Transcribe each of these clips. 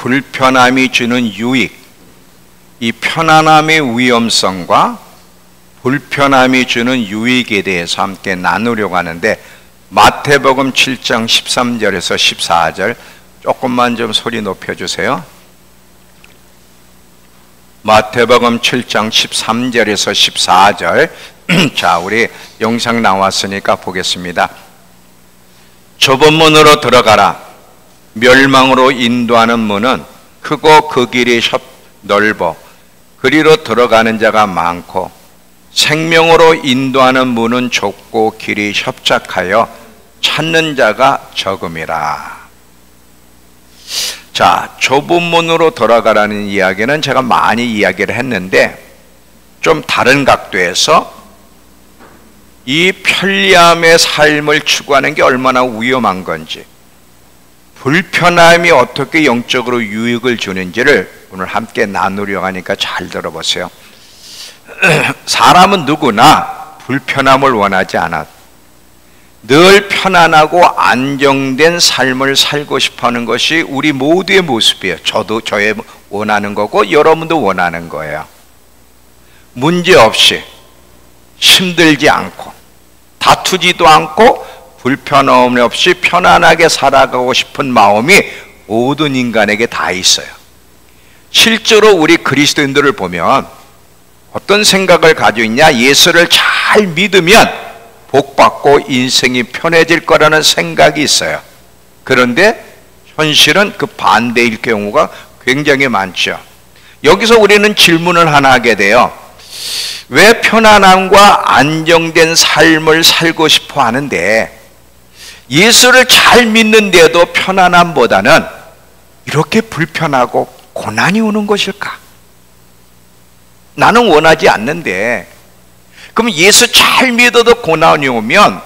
불편함이 주는 유익, 이 편안함의 위험성과 불편함이 주는 유익에 대해서 함께 나누려고 하는데, 마태복음 7장 13절에서 14절 조금만 좀 소리 높여주세요. 마태복음 7장 13절에서 14절 자, 우리 영상 나왔으니까 보겠습니다. 좁은 문으로 들어가라. 멸망으로 인도하는 문은 크고 그 길이 넓어 그리로 들어가는 자가 많고, 생명으로 인도하는 문은 좁고 길이 협착하여 찾는 자가 적음이라. 자, 좁은 문으로 들어가라는 이야기는 제가 많이 이야기를 했는데, 좀 다른 각도에서 이 편리함의 삶을 추구하는 게 얼마나 위험한 건지, 불편함이 어떻게 영적으로 유익을 주는지를 오늘 함께 나누려고 하니까 잘 들어보세요. 사람은 누구나 불편함을 원하지 않아. 늘 편안하고 안정된 삶을 살고 싶어하는 것이 우리 모두의 모습이에요. 저도 저의 원하는 거고 여러분도 원하는 거예요. 문제없이, 힘들지 않고, 다투지도 않고, 불편함 없이 편안하게 살아가고 싶은 마음이 모든 인간에게 다 있어요. 실제로 우리 그리스도인들을 보면 어떤 생각을 가지고 있냐? 예수를 잘 믿으면 복받고 인생이 편해질 거라는 생각이 있어요. 그런데 현실은 그 반대일 경우가 굉장히 많죠. 여기서 우리는 질문을 하나 하게 돼요. 왜 편안함과 안정된 삶을 살고 싶어 하는데 예수를 잘 믿는데도 편안함보다는 이렇게 불편하고 고난이 오는 것일까? 나는 원하지 않는데, 그럼 예수 잘 믿어도 고난이 오면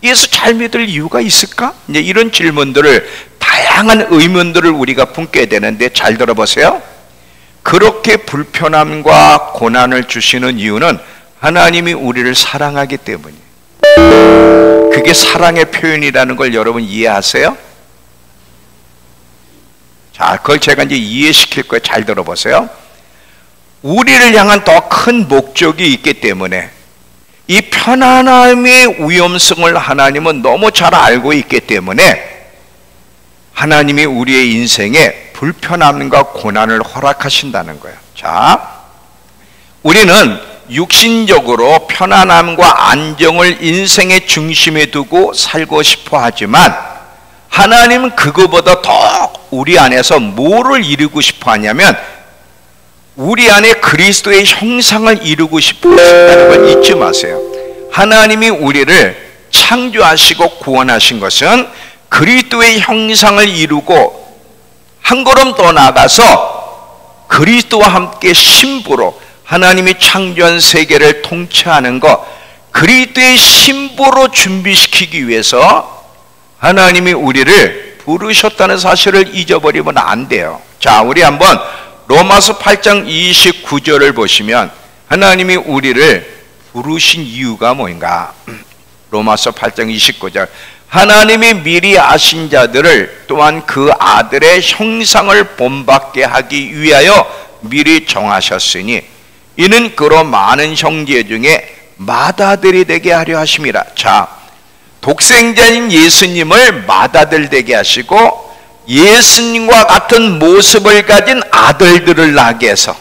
예수 잘 믿을 이유가 있을까? 이제 이런 질문들을, 다양한 의문들을 우리가 품게 되는데, 잘 들어보세요. 그렇게 불편함과 고난을 주시는 이유는 하나님이 우리를 사랑하기 때문이에요. 그게 사랑의 표현이라는 걸 여러분 이해하세요? 자, 그걸 제가 이제 이해시킬 거예요. 잘 들어보세요. 우리를 향한 더 큰 목적이 있기 때문에 이 편안함의 위험성을 하나님은 너무 잘 알고 있기 때문에 하나님이 우리의 인생에 불편함과 고난을 허락하신다는 거예요. 자, 우리는 육신적으로 편안함과 안정을 인생의 중심에 두고 살고 싶어 하지만 하나님은 그거보다 더 우리 안에서 뭐를 이루고 싶어 하냐면 우리 안에 그리스도의 형상을 이루고 싶어 하신다는 걸 잊지 마세요. 하나님이 우리를 창조하시고 구원하신 것은 그리스도의 형상을 이루고 한 걸음 더 나아가서 그리스도와 함께 신부로 하나님이 창조한 세계를 통치하는 것, 그리스도의 신부로 준비시키기 위해서 하나님이 우리를 부르셨다는 사실을 잊어버리면 안 돼요. 자, 우리 한번 로마서 8장 29절을 보시면 하나님이 우리를 부르신 이유가 뭔가? 로마서 8장 29절. 하나님이 미리 아신 자들을 또한 그 아들의 형상을 본받게 하기 위하여 미리 정하셨으니 이는 그로 많은 형제 중에 맏아들이 되게 하려 하심이라. 자, 독생자인 예수님을 맏아들 되게 하시고 예수님과 같은 모습을 가진 아들들을 낳게 해서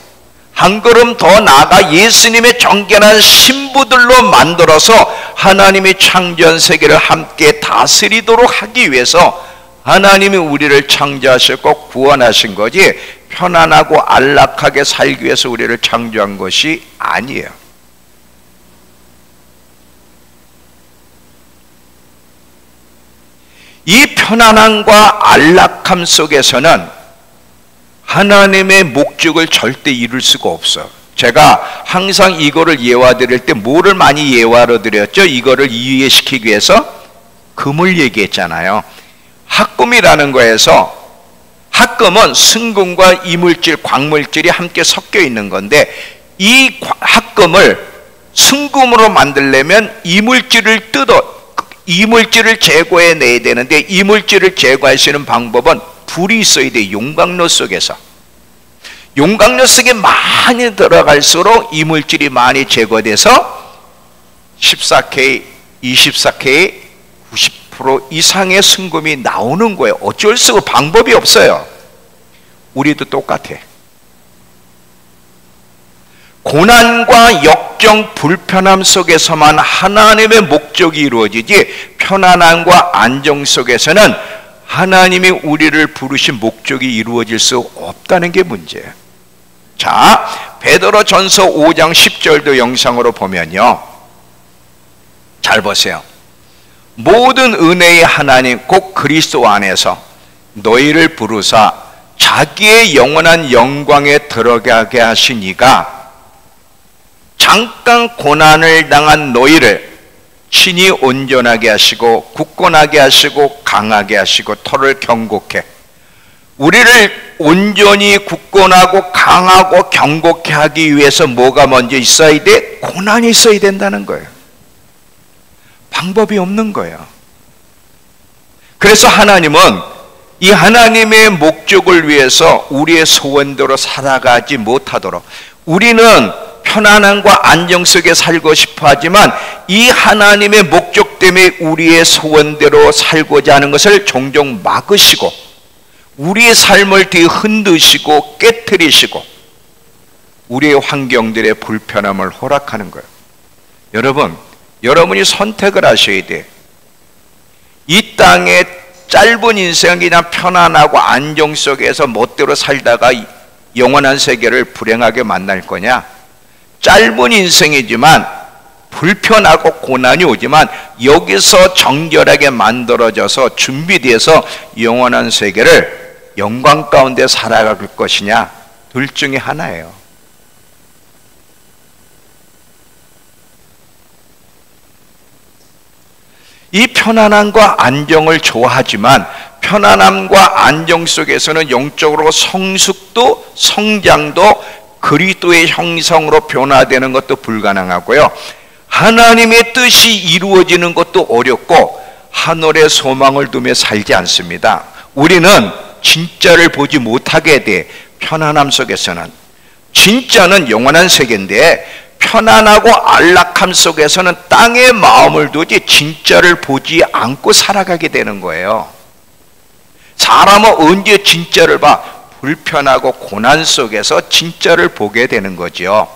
한 걸음 더 나아가 예수님의 정결한 신부들로 만들어서 하나님이 창조한 세계를 함께 다스리도록 하기 위해서 하나님이 우리를 창조하셨고 구원하신 거지 편안하고 안락하게 살기 위해서 우리를 창조한 것이 아니에요. 이 편안함과 안락함 속에서는 하나님의 목적을 절대 이룰 수가 없어. 제가 항상 이거를 예화 드릴 때 뭐를 많이 예화로 드렸죠? 이거를 이해시키기 위해서 금을 얘기했잖아요. 합금이라는 거에서 합금은 승금과 이물질, 광물질이 함께 섞여 있는 건데 이 합금을 승금으로 만들려면 이물질을 제거해내야 되는데 이물질을 제거할 수 있는 방법은 불이 있어야 돼. 용광로 속에서. 용광로 속에 많이 들어갈수록 이물질이 많이 제거돼서 14K, 24K, 90% 이상의 순금이 나오는 거예요. 어쩔 수가 방법이 없어요. 우리도 똑같아. 고난과 역경, 불편함 속에서만 하나님의 목적이 이루어지지, 편안함과 안정 속에서는 하나님이 우리를 부르신 목적이 이루어질 수 없다는 게 문제예요. 자, 베드로전서 5장 10절도 영상으로 보면요, 잘 보세요. 모든 은혜의 하나님 곧 그리스도 안에서 너희를 부르사 자기의 영원한 영광에 들어가게 하신 이가 잠깐 고난을 당한 너희를 친히 온전하게 하시고 굳건하게 하시고 강하게 하시고 터를 경고케, 우리를 온전히 굳건하고 강하고 경고케 하기 위해서 뭐가 먼저 있어야 돼? 고난이 있어야 된다는 거예요. 방법이 없는 거예요. 그래서 하나님은 이 하나님의 목적을 위해서 우리의 소원대로 살아가지 못하도록, 우리는 편안함과 안정 속에 살고 싶어 하지만 이 하나님의 목적 때문에 우리의 소원대로 살고자 하는 것을 종종 막으시고 우리의 삶을 뒤흔드시고 깨트리시고 우리의 환경들의 불편함을 허락하는 거예요. 여러분, 여러분이 선택을 하셔야 돼. 이 땅의 짧은 인생 그냥 편안하고 안정 속에서 멋대로 살다가 영원한 세계를 불행하게 만날 거냐? 짧은 인생이지만 불편하고 고난이 오지만 여기서 정결하게 만들어져서 준비돼서 영원한 세계를 영광 가운데 살아갈 것이냐? 둘 중에 하나예요. 이 편안함과 안정을 좋아하지만 편안함과 안정 속에서는 영적으로 성숙도 성장도 그리스도의 형상으로 변화되는 것도 불가능하고요, 하나님의 뜻이 이루어지는 것도 어렵고 하늘에 소망을 두며 살지 않습니다. 우리는 진짜를 보지 못하게 돼. 편안함 속에서는 진짜는 영원한 세계인데 편안하고 안락함 속에서는 땅에 마음을 두지 진짜를 보지 않고 살아가게 되는 거예요. 사람은 언제 진짜를 봐? 불편하고 고난 속에서 진짜를 보게 되는 거죠.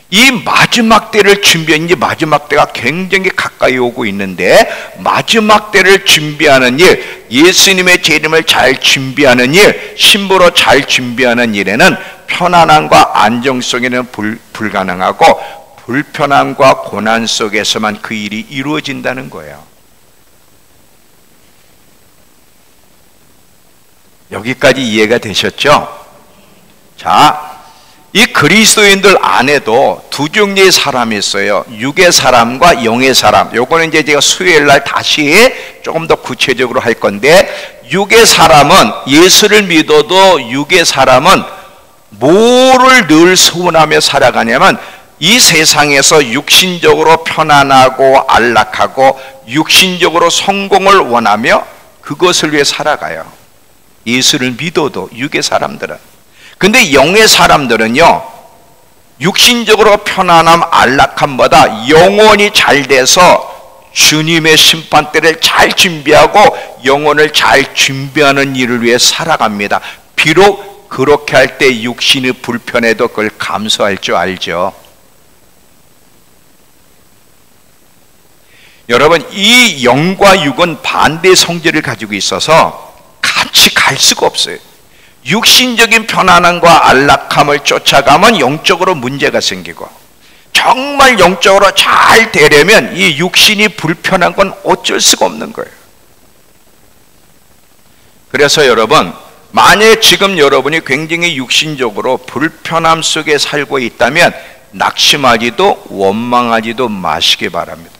이 마지막 때를 준비한, 이제 마지막 때가 굉장히 가까이 오고 있는데 마지막 때를 준비하는 일, 예수님의 재림을 잘 준비하는 일, 신부로 잘 준비하는 일에는 편안함과 안정 속에는 불가능하고 불편함과 고난 속에서만 그 일이 이루어진다는 거예요. 여기까지 이해가 되셨죠? 자, 이 그리스도인들 안에도 두 종류의 사람이 있어요. 육의 사람과 영의 사람. 요거는 이제 제가 수요일 날 다시 조금 더 구체적으로 할 건데, 육의 사람은, 예수를 믿어도 육의 사람은 뭐를 늘 소원하며 살아가냐면 이 세상에서 육신적으로 편안하고 안락하고 육신적으로 성공을 원하며 그것을 위해 살아가요. 예수를 믿어도 육의 사람들은. 근데 영의 사람들은요, 육신적으로 편안함 안락함보다 영혼이 잘 돼서 주님의 심판대를 잘 준비하고 영혼을 잘 준비하는 일을 위해 살아갑니다. 비록 그렇게 할 때 육신이 불편해도 그걸 감수할 줄 알죠. 여러분, 이 영과 육은 반대 성질을 가지고 있어서 같이 갈 수가 없어요. 육신적인 편안함과 안락함을 쫓아가면 영적으로 문제가 생기고, 정말 영적으로 잘 되려면 이 육신이 불편한 건 어쩔 수가 없는 거예요. 그래서 여러분, 만약에 지금 여러분이 굉장히 육신적으로 불편함 속에 살고 있다면 낙심하지도 원망하지도 마시기 바랍니다.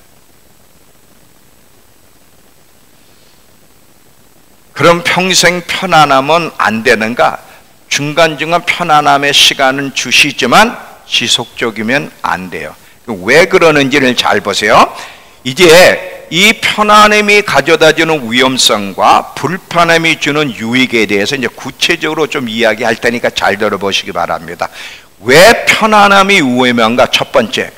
그럼 평생 편안함은 안 되는가? 중간중간 편안함의 시간은 주시지만 지속적이면 안 돼요. 왜 그러는지를 잘 보세요. 이제 이 편안함이 가져다주는 위험성과 불편함이 주는 유익에 대해서 이제 구체적으로 좀 이야기할 테니까 잘 들어보시기 바랍니다. 왜 편안함이 위험한가? 첫 번째,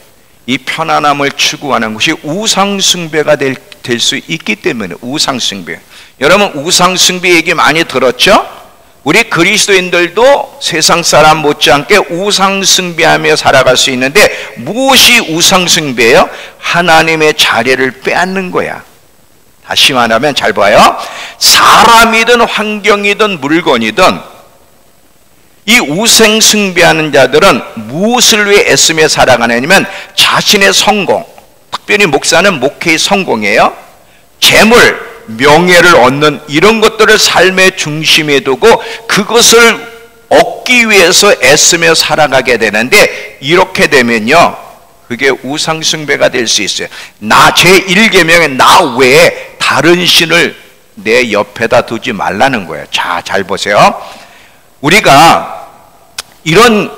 이 편안함을 추구하는 것이 우상숭배가 될 수 있기 때문에. 우상숭배. 여러분 우상숭배 얘기 많이 들었죠? 우리 그리스도인들도 세상 사람 못지않게 우상숭배하며 살아갈 수 있는데 무엇이 우상숭배예요? 하나님의 자리를 빼앗는 거야. 다시 말하면 잘 봐요. 사람이든 환경이든 물건이든 이 우상숭배하는 자들은 무엇을 위해 애쓰며 살아가냐면 자신의 성공, 특별히 목사는 목회의 성공이에요. 재물, 명예를 얻는 이런 것들을 삶의 중심에 두고 그것을 얻기 위해서 애쓰며 살아가게 되는데, 이렇게 되면요 그게 우상숭배가 될 수 있어요. 제1계명에 나 외에 다른 신을 내 옆에다 두지 말라는 거예요. 자, 잘 보세요. 우리가 이런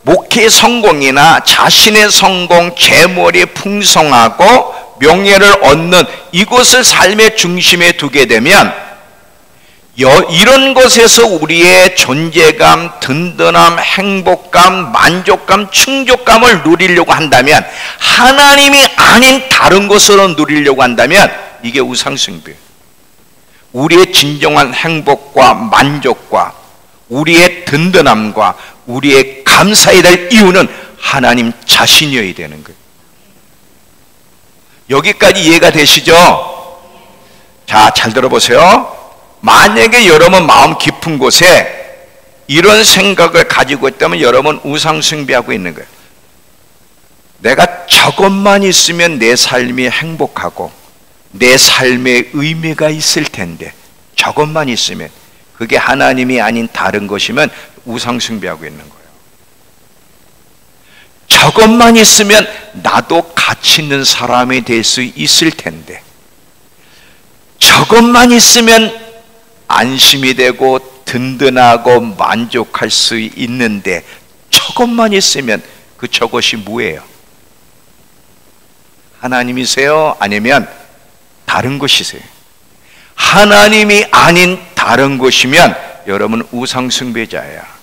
목회의 성공이나 자신의 성공, 재물이 풍성하고 명예를 얻는 이것을 삶의 중심에 두게 되면 이런 것에서 우리의 존재감, 든든함, 행복감, 만족감, 충족감을 누리려고 한다면, 하나님이 아닌 다른 것으로 누리려고 한다면 이게 우상숭배. 우리의 진정한 행복과 만족과 우리의 든든함과 우리의 감사해야 될 이유는 하나님 자신이어야 되는 거예요. 여기까지 이해가 되시죠? 자, 잘 들어보세요. 만약에 여러분 마음 깊은 곳에 이런 생각을 가지고 있다면 여러분 우상숭배하고 있는 거예요. 내가 저것만 있으면 내 삶이 행복하고 내 삶에 의미가 있을 텐데, 저것만 있으면, 그게 하나님이 아닌 다른 것이면 우상숭배하고 있는 거예요. 저것만 있으면 나도 가치 있는 사람이 될 수 있을 텐데, 저것만 있으면 안심이 되고 든든하고 만족할 수 있는데, 저것만 있으면 저것이 뭐예요? 하나님이세요? 아니면 다른 것이세요? 하나님이 아닌 다른 것이면 여러분 우상숭배자야.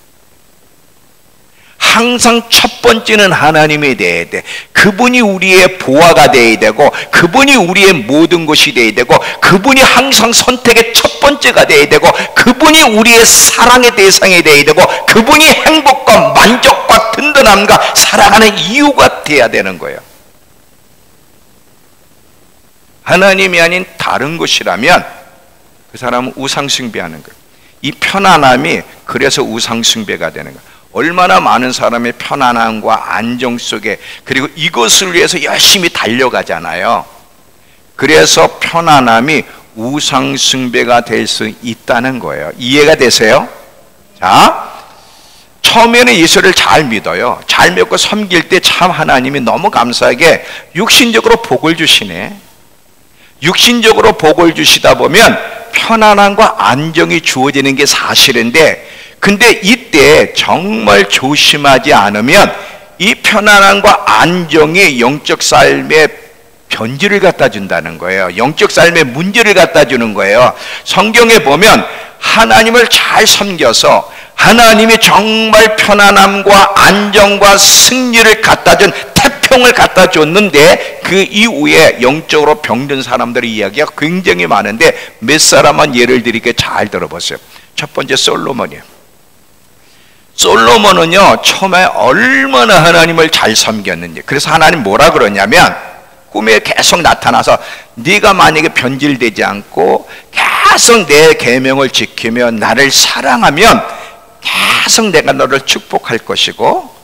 항상 첫 번째는 하나님이 되어야 돼. 그분이 우리의 보화가 되어야 되고, 그분이 우리의 모든 것이 되어야 되고, 그분이 항상 선택의 첫 번째가 되어야 되고, 그분이 우리의 사랑의 대상이 되어야 되고, 그분이 행복과 만족과 든든함과 살아가는 이유가 되어야 되는 거예요. 하나님이 아닌 다른 것이라면 그 사람은 우상숭배하는 거예요. 이 편안함이 그래서 우상숭배가 되는 거예요. 얼마나 많은 사람의 편안함과 안정 속에, 그리고 이것을 위해서 열심히 달려가잖아요. 그래서 편안함이 우상숭배가 될 수 있다는 거예요. 이해가 되세요? 자, 처음에는 예수를 잘 믿어요. 잘 믿고 섬길 때 참 하나님이 너무 감사하게 육신적으로 복을 주시네. 육신적으로 복을 주시다 보면 편안함과 안정이 주어지는 게 사실인데, 근데 이때 정말 조심하지 않으면 이 편안함과 안정이 영적 삶에 변질을 갖다 준다는 거예요. 영적 삶에 문제를 갖다 주는 거예요. 성경에 보면 하나님을 잘 섬겨서 하나님이 정말 편안함과 안정과 승리를 갖다 준 태평을 갖다 줬는데, 그 이후에 영적으로 병든 사람들의 이야기가 굉장히 많은데 몇 사람만 예를 들이게 잘 들어보세요. 첫 번째 솔로몬이에요. 솔로몬은요 처음에 얼마나 하나님을 잘 섬겼는지. 그래서 하나님 뭐라 그러냐면, 꿈에 계속 나타나서 네가 만약에 변질되지 않고 계속 내 계명을 지키며 나를 사랑하면 계속 내가 너를 축복할 것이고,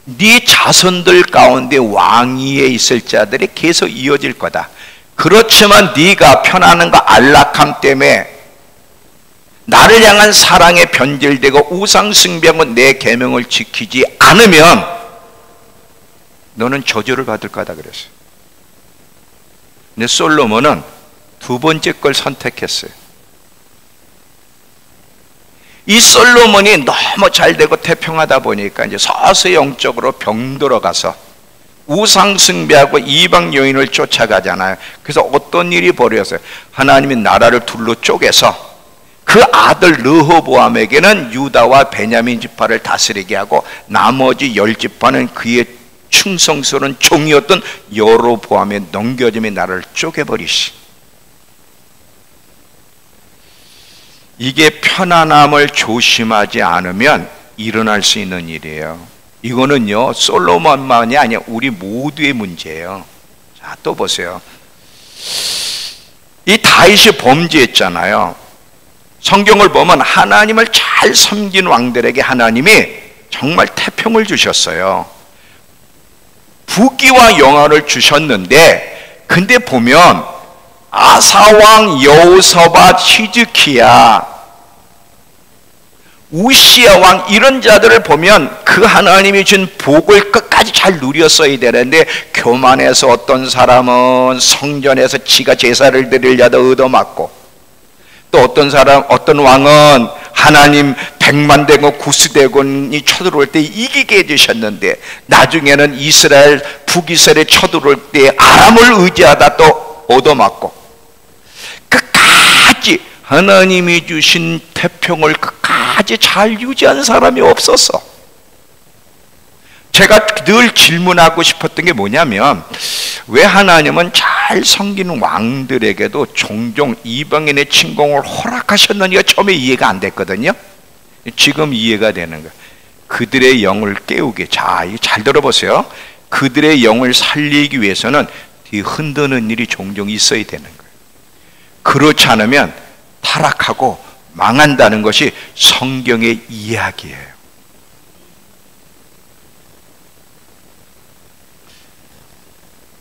네 자손들 가운데 왕위에 있을 자들이 계속 이어질 거다. 그렇지만 네가 편안함과 안락함 때문에 나를 향한 사랑에 변질되고 우상숭배하고 내 계명을 지키지 않으면 너는 저주를 받을 거다 그랬어요. 근데 솔로몬은 두 번째 걸 선택했어요. 이 솔로몬이 너무 잘 되고 태평하다 보니까 이제 서서히 영적으로 병들어가서 우상 숭배하고 이방 여인을 쫓아가잖아요. 그래서 어떤 일이 벌어졌어요? 하나님이 나라를 둘로 쪼개서 그 아들 르호보암에게는 유다와 베냐민 지파를 다스리게 하고 나머지 10지파는 그의 충성스러운 종이었던 여로보암에 넘겨짐에 나라를 쪼개버리시. 이게 편안함을 조심하지 않으면 일어날 수 있는 일이에요. 이거는요 솔로몬만이 아니라 우리 모두의 문제예요. 자, 또 보세요. 이 다윗이 범죄했잖아요. 성경을 보면 하나님을 잘 섬긴 왕들에게 하나님이 정말 태평을 주셨어요. 부귀와 영화를 주셨는데, 근데 보면 아사왕, 여호사밧, 히즈키야, 우시야 왕 이런 자들을 보면 그 하나님이 준 복을 끝까지 잘 누렸어야 되는데, 교만해서 어떤 사람은 성전에서 지가 제사를 드리려다 얻어맞고, 또 어떤 왕은 하나님 100만 대군 구스대군이 쳐들어올 때 이기게 해주셨는데, 나중에는 이스라엘 북이스라엘에 쳐들어올 때 아람을 의지하다 또 얻어맞고, 끝까지 하나님이 주신 태평을 끝까지 잘 유지한 사람이 없었어. 제가 늘 질문하고 싶었던 게 뭐냐면, 왜 하나님은 잘 섬기는 왕들에게도 종종 이방인의 침공을 허락하셨느냐가 처음에 이해가 안 됐거든요. 지금 이해가 되는 거예요. 그들의 영을 깨우게. 자, 이거 잘 들어보세요. 그들의 영을 살리기 위해서는 흔드는 일이 종종 있어야 되는 거예요. 그렇지 않으면 타락하고 망한다는 것이 성경의 이야기예요.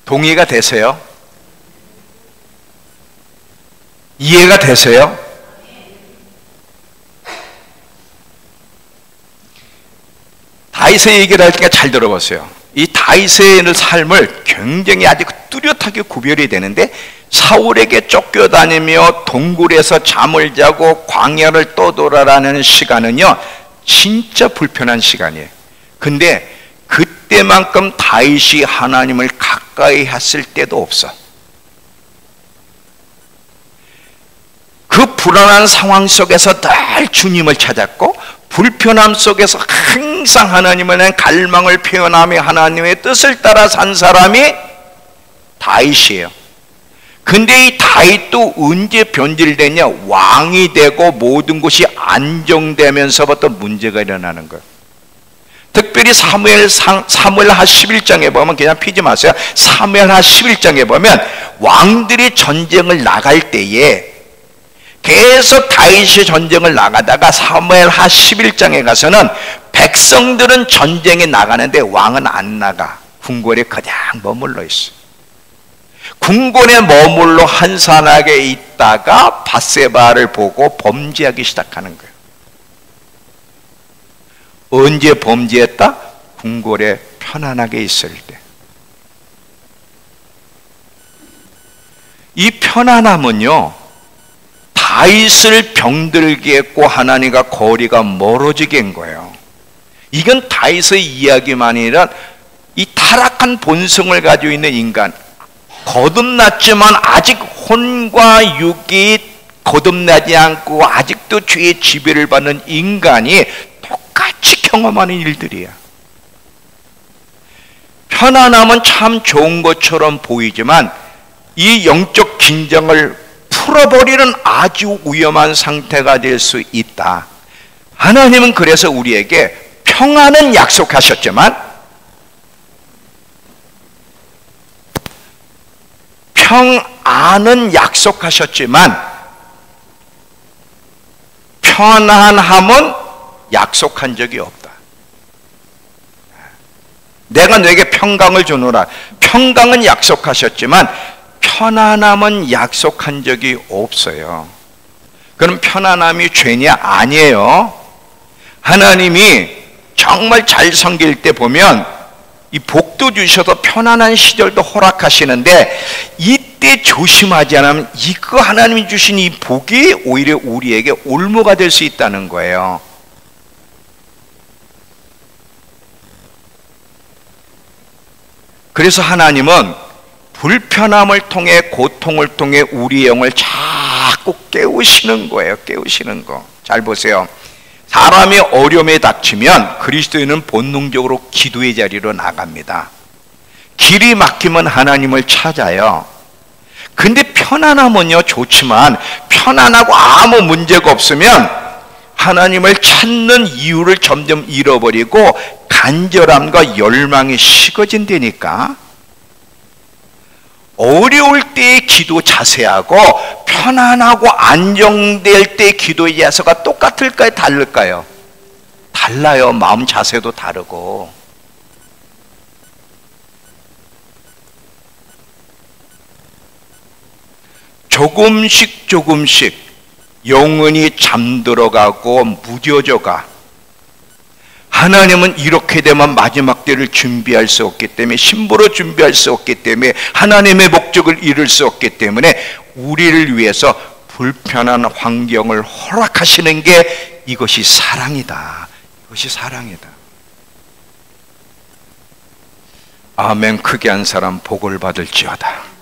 동의가 되세요? 이해가 되세요? 다윗의 얘기를 할 때가 잘 들어보세요. 이 다윗의 삶을 굉장히 아주 뚜렷하게 구별이 되는데, 사울에게 쫓겨다니며 동굴에서 잠을 자고 광야를 떠돌아라는 시간은요 진짜 불편한 시간이에요. 근데 그때만큼 다윗이 하나님을 가까이 했을 때도 없어. 그 불안한 상황 속에서 늘 주님을 찾았고, 불편함 속에서 항상 하나님을 향한 갈망을 표현하며 하나님의 뜻을 따라 산 사람이 다윗이에요. 근데 이 다윗도 언제 변질되냐? 왕이 되고 모든 것이 안정되면서부터 문제가 일어나는 거예요. 특별히 사무엘하 11장에 보면, 그냥 피지 마세요. 사무엘하 11장에 보면 왕들이 전쟁을 나갈 때에 계속 다윗이 전쟁을 나가다가 사무엘하 11장에 가서는 백성들은 전쟁에 나가는데 왕은 안 나가. 궁궐에 그냥 머물러 있어. 궁궐에 머물러 한산하게 있다가 밧세바를 보고 범죄하기 시작하는 거예요. 언제 범죄했다? 궁궐에 편안하게 있을 때. 이 편안함은요 다윗을 병들게 했고 하나님과 거리가 멀어지게 한 거예요. 이건 다윗의 이야기만이 아니라 이 타락한 본성을 가지고 있는 인간, 거듭났지만 아직 혼과 육이 거듭나지 않고 아직도 죄의 지배를 받는 인간이 똑같이 경험하는 일들이야. 편안함은 참 좋은 것처럼 보이지만 이 영적 긴장을 풀어버리는 아주 위험한 상태가 될 수 있다. 하나님은 그래서 우리에게 평안은 약속하셨지만 평안은 약속하셨지만 편안함은 약속한 적이 없다. 내가 너에게 평강을 주노라. 평강은 약속하셨지만 편안함은 약속한 적이 없어요. 그럼 편안함이 죄냐? 아니에요. 하나님이 정말 잘 섬길 때 보면 이 복도 주셔서 편안한 시절도 허락하시는데, 이때 조심하지 않으면 이거 하나님이 주신 이 복이 오히려 우리에게 올무가 될 수 있다는 거예요. 그래서 하나님은 불편함을 통해, 고통을 통해 우리 영을 자꾸 깨우시는 거예요. 깨우시는 거. 잘 보세요. 사람이 어려움에 닥치면 그리스도인은 본능적으로 기도의 자리로 나갑니다. 길이 막히면 하나님을 찾아요. 근데 편안하면요 좋지만, 편안하고 아무 문제가 없으면 하나님을 찾는 이유를 점점 잃어버리고 간절함과 열망이 식어진다니까. 어려울 때의 기도 자세하고 편안하고 안정될 때의 기도의 자세가 똑같을까요? 다를까요? 달라요. 마음 자세도 다르고. 조금씩 조금씩 영혼이 잠들어가고 무뎌져가. 하나님은 이렇게 되면 마지막 때를 준비할 수 없기 때문에, 신부로 준비할 수 없기 때문에, 하나님의 목적을 이룰 수 없기 때문에 우리를 위해서 불편한 환경을 허락하시는 게 이것이 사랑이다. 이것이 사랑이다. 아멘. 크게 한 사람 복을 받을지어다.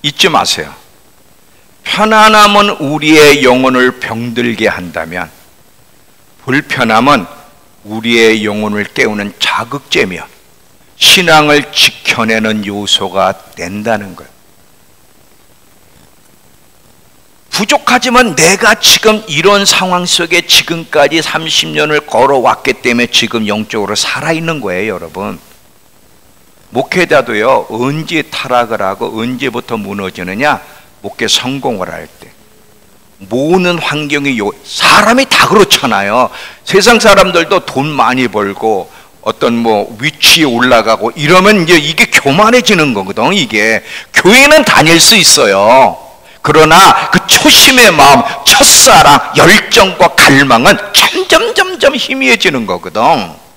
잊지 마세요. 편안함은 우리의 영혼을 병들게 한다면, 불편함은 우리의 영혼을 깨우는 자극제며 신앙을 지켜내는 요소가 된다는 거예요. 부족하지만 내가 지금 이런 상황 속에 지금까지 30년을 걸어왔기 때문에 지금 영적으로 살아있는 거예요, 여러분. 목회자도요, 언제 타락을 하고 언제부터 무너지느냐? 목회 성공을 할 때. 모으는 환경이 사람이 다 그렇잖아요. 세상 사람들도 돈 많이 벌고 어떤 위치에 올라가고 이러면 이제 이게 교만해지는 거거든. 이게 교회는 다닐 수 있어요. 그러나 그 초심의 마음, 첫사랑, 열정과 갈망은 점점 희미해지는 거거든.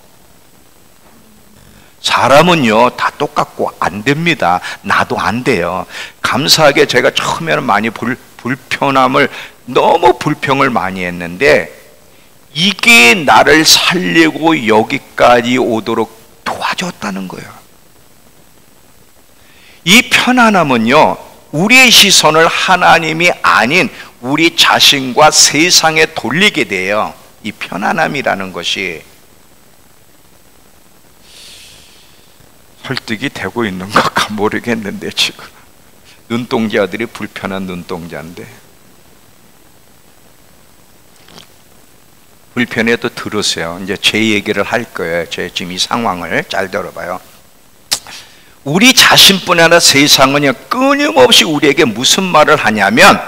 사람은요 다 똑같고 안 됩니다. 나도 안 돼요. 감사하게 제가 처음에는 많이 불편함을, 너무 불평을 많이 했는데 이게 나를 살리고 여기까지 오도록 도와줬다는 거예요. 이 편안함은요 우리의 시선을 하나님이 아닌 우리 자신과 세상에 돌리게 돼요. 이 편안함이라는 것이. 설득이 되고 있는 것까 모르겠는데, 지금 눈동자들이 불편한 눈동자인데, 불편해도 들으세요. 이제 제 얘기를 할 거예요. 제 지금 이 상황을 잘 들어봐요. 우리 자신뿐 아니라 세상은 끊임없이 우리에게 무슨 말을 하냐면,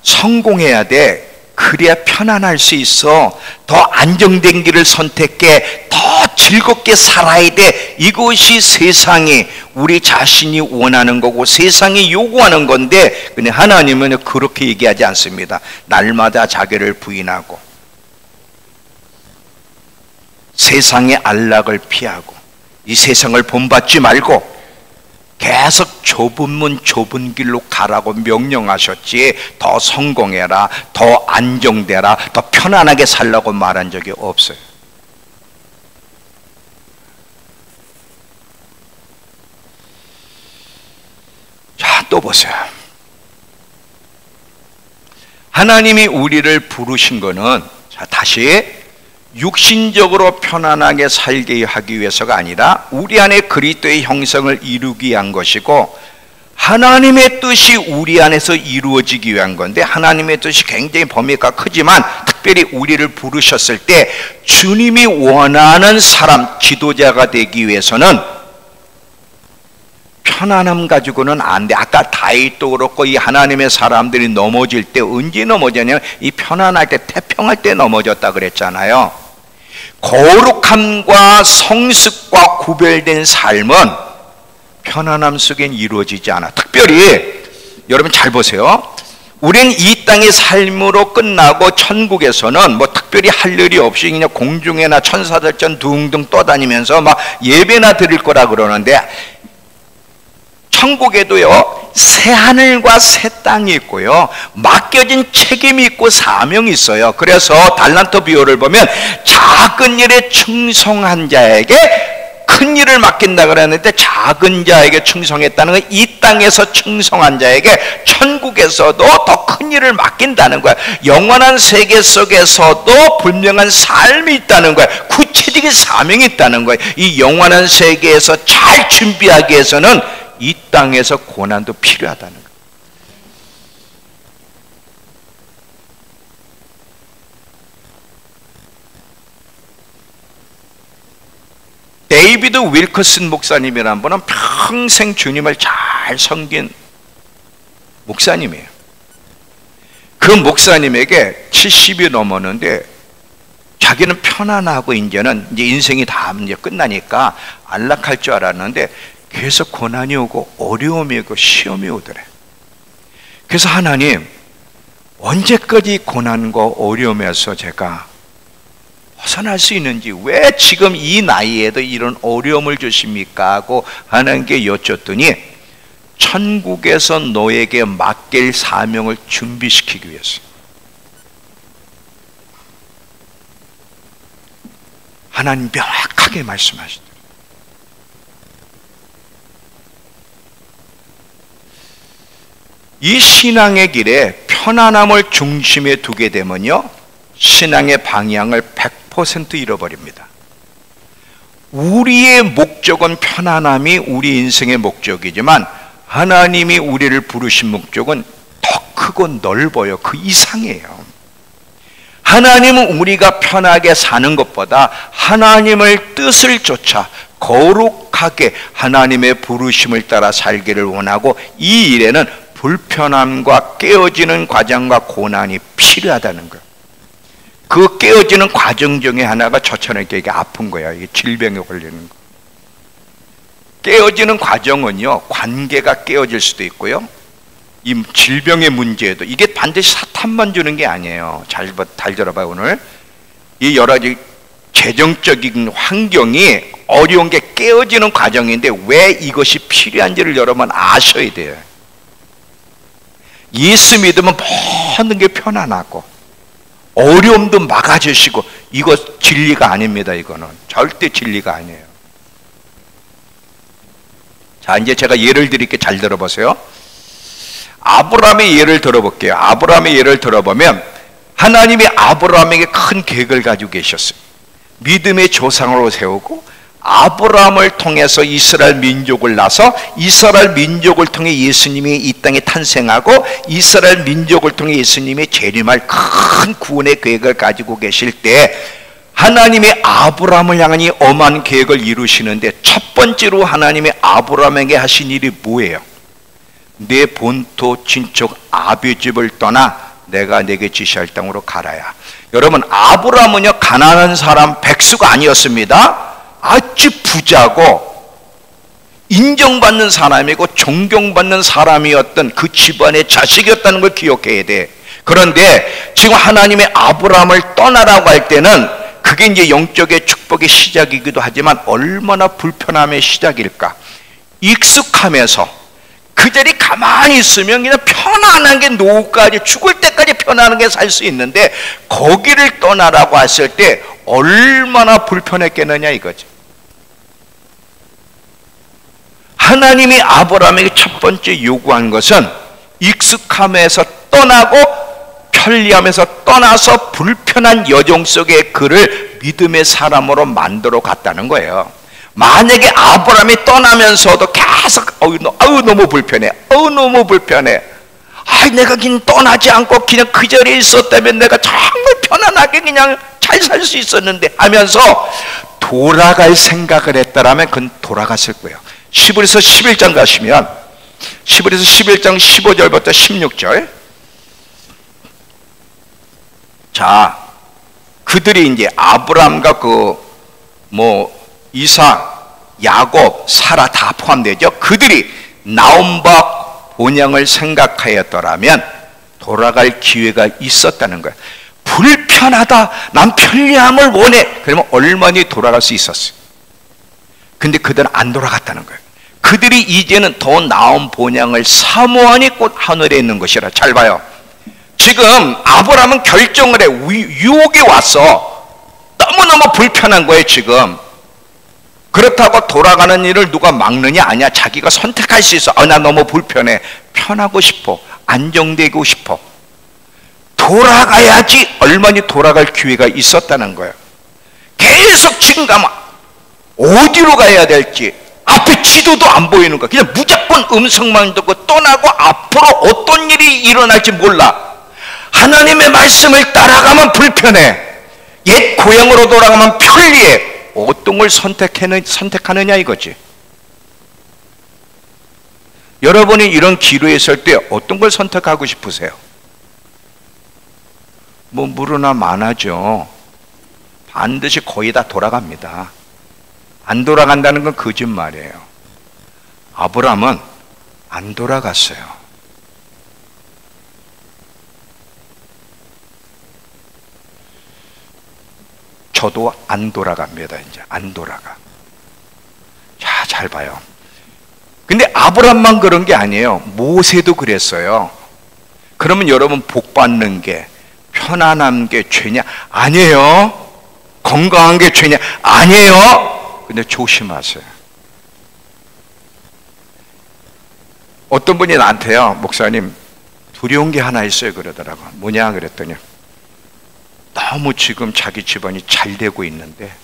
성공해야 돼. 그래야 편안할 수 있어. 더 안정된 길을 선택해. 더 즐겁게 살아야 돼. 이것이 세상이, 우리 자신이 원하는 거고 세상이 요구하는 건데, 근데 하나님은 그렇게 얘기하지 않습니다. 날마다 자기를 부인하고 세상의 안락을 피하고 이 세상을 본받지 말고 계속 좁은 문 좁은 길로 가라고 명령하셨지, 더 성공해라, 더 안정되라, 더 편안하게 살라고 말한 적이 없어요. 자, 또 보세요. 하나님이 우리를 부르신 거는, 자, 다시 육신적으로 편안하게 살게 하기 위해서가 아니라 우리 안에 그리스도의 형성을 이루기 위한 것이고, 하나님의 뜻이 우리 안에서 이루어지기 위한 건데, 하나님의 뜻이 굉장히 범위가 크지만 특별히 우리를 부르셨을 때 주님이 원하는 사람, 지도자가 되기 위해서는 편안함 가지고는 안 돼. 아까 다윗도 그렇고 이 하나님의 사람들이 넘어질 때 언제 넘어졌냐면 이 편안할 때, 태평할 때 넘어졌다 그랬잖아요. 거룩함과 성숙과 구별된 삶은 편안함 속엔 이루어지지 않아. 특별히 여러분 잘 보세요. 우린 이 땅의 삶으로 끝나고 천국에서는 특별히 할 일이 없이 그냥 공중에나 천사들처럼 둥둥 떠다니면서 막 예배나 드릴 거라 그러는데, 천국에도요, 새 하늘과 새 땅이 있고요, 맡겨진 책임이 있고 사명이 있어요. 그래서 달란트 비유를 보면 작은 일에 충성한 자에게 큰 일을 맡긴다 그랬는데, 작은 자에게 충성했다는 건 이 땅에서 충성한 자에게 천국에서도 더 큰 일을 맡긴다는 거야. 영원한 세계 속에서도 분명한 삶이 있다는 거야. 구체적인 사명이 있다는 거야. 이 영원한 세계에서 잘 준비하기 위해서는 이 땅에서 고난도 필요하다는 거야. 데이비드 윌커슨 목사님이라는 분은 평생 주님을 잘 섬긴 목사님이에요. 그 목사님에게 70이 넘었는데 자기는 편안하고 이제 인생이 다 이제 끝나니까 안락할 줄 알았는데 계속 고난이 오고 어려움이 오고 시험이 오더래. 그래서 하나님, 언제까지 고난과 어려움에서 제가 벗어날 수 있는지, 왜 지금 이 나이에도 이런 어려움을 주십니까? 하고 하나님께 여쭸더니 천국에서 너에게 맡길 사명을 준비시키기 위해서. 하나님 명확하게 말씀하시더라고요. 이 신앙의 길에 편안함을 중심에 두게 되면요, 신앙의 방향을 100% 잃어버립니다. 우리의 목적은 편안함이 우리 인생의 목적이지만 하나님이 우리를 부르신 목적은 더 크고 넓어요. 그 이상이에요. 하나님은 우리가 편하게 사는 것보다 하나님을 뜻을 쫓아 거룩하게 하나님의 부르심을 따라 살기를 원하고, 이 일에는 불편함과 깨어지는 과정과 고난이 필요하다는 거예요. 그 깨어지는 과정 중에 하나가 저처럼 이게 아픈 거야. 이게 질병에 걸리는 거. 깨어지는 과정은요, 관계가 깨어질 수도 있고요, 이 질병의 문제에도 이게 반드시 사탄만 주는 게 아니에요. 잘 들어봐요. 오늘 이 여러 가지 재정적인 환경이 어려운 게 깨어지는 과정인데 왜 이것이 필요한지를 여러분 아셔야 돼요. 예수 믿으면 모든 게 편안하고 어려움도 막아주시고, 이거 진리가 아닙니다. 이거는 절대 진리가 아니에요. 자, 이제 제가 예를 드릴게. 잘 들어보세요. 아브라함의 예를 들어볼게요. 아브라함의 예를 들어보면 하나님이 아브라함에게 큰 계획을 가지고 계셨어요. 믿음의 조상으로 세우고 아브라함을 통해서 이스라엘 민족을 낳아서 이스라엘 민족을 통해 예수님이 이 땅에 탄생하고 이스라엘 민족을 통해 예수님이 재림할 큰 구원의 계획을 가지고 계실 때 하나님이 아브라함을 향한 이 엄한 계획을 이루시는데 첫 번째로 하나님이 아브라함에게 하신 일이 뭐예요? 내 본토 친척 아비 집을 떠나 내가 내게 지시할 땅으로 가라야. 여러분, 아브라함은요 가난한 사람 백수가 아니었습니다. 아주 부자고 인정받는 사람이고 존경받는 사람이었던 그 집안의 자식이었다는 걸 기억해야 돼. 그런데 지금 하나님의 아브라함을 떠나라고 할 때는 그게 이제 영적의 축복의 시작이기도 하지만 얼마나 불편함의 시작일까. 익숙함에서 그 자리 가만히 있으면 그냥 편안하게 노후까지 죽을 때까지 편안하게 살 수 있는데 거기를 떠나라고 했을 때 얼마나 불편했겠느냐 이거죠. 하나님이 아브라함에게 첫 번째 요구한 것은 익숙함에서 떠나고 편리함에서 떠나서 불편한 여정 속에 그를 믿음의 사람으로 만들어 갔다는 거예요. 만약에 아브라함이 떠나면서도 계속 너무 불편해, 너무 불편해, 내가 그냥 떠나지 않고 그냥 그 자리에 있었다면 내가 정말 편안하게 그냥 잘 살 수 있었는데 하면서 돌아갈 생각을 했다라면 그건 돌아갔을 거예요. 시브리서 11장 가시면 시브리서 11장 15절부터 16절. 자, 그들이 이제 아브라함과 이삭, 야곱, 사라 다 포함되죠. 그들이 나온 바 본향을 생각하였더라면 돌아갈 기회가 있었다는 거예요. 불편하다, 난 편리함을 원해. 그러면 얼마나 돌아갈 수 있었어요. 근데 그들은 안 돌아갔다는 거예요. 그들이 이제는 더 나은 본향을 사모하니 곧 하늘에 있는 것이라. 잘 봐요. 지금 아브라함은 결정을 해. 유혹이 왔어. 너무너무 불편한 거예요 지금. 그렇다고 돌아가는 일을 누가 막느냐? 아니야. 자기가 선택할 수 있어. 나 너무 불편해. 편하고 싶어. 안정되고 싶어. 돌아가야지. 얼마나 돌아갈 기회가 있었다는 거예요. 계속 지금 가면 어디로 가야 될지 앞에 지도도 안 보이는 거야. 그냥 무조건 음성만 듣고 떠나고 앞으로 어떤 일이 일어날지 몰라. 하나님의 말씀을 따라가면 불편해. 옛 고향으로 돌아가면 편리해. 어떤 걸 선택하느냐 이거지. 여러분이 이런 기로에 설 때 어떤 걸 선택하고 싶으세요? 뭐 무르나 많아죠. 반드시 거의 다 돌아갑니다. 안 돌아간다는 건 거짓말이에요. 아브라함은 안 돌아갔어요. 저도 안 돌아갑니다. 이제 안 돌아가. 자, 잘 봐요. 근데 아브라함만 그런 게 아니에요. 모세도 그랬어요. 그러면 여러분 복 받는 게, 편안한 게 죄냐? 아니에요. 건강한 게 죄냐? 아니에요. 근데 조심하세요. 어떤 분이 나한테요, 목사님 두려운 게 하나 있어요 그러더라고. 뭐냐 그랬더니, 너무 지금 자기 집안이 잘 되고 있는데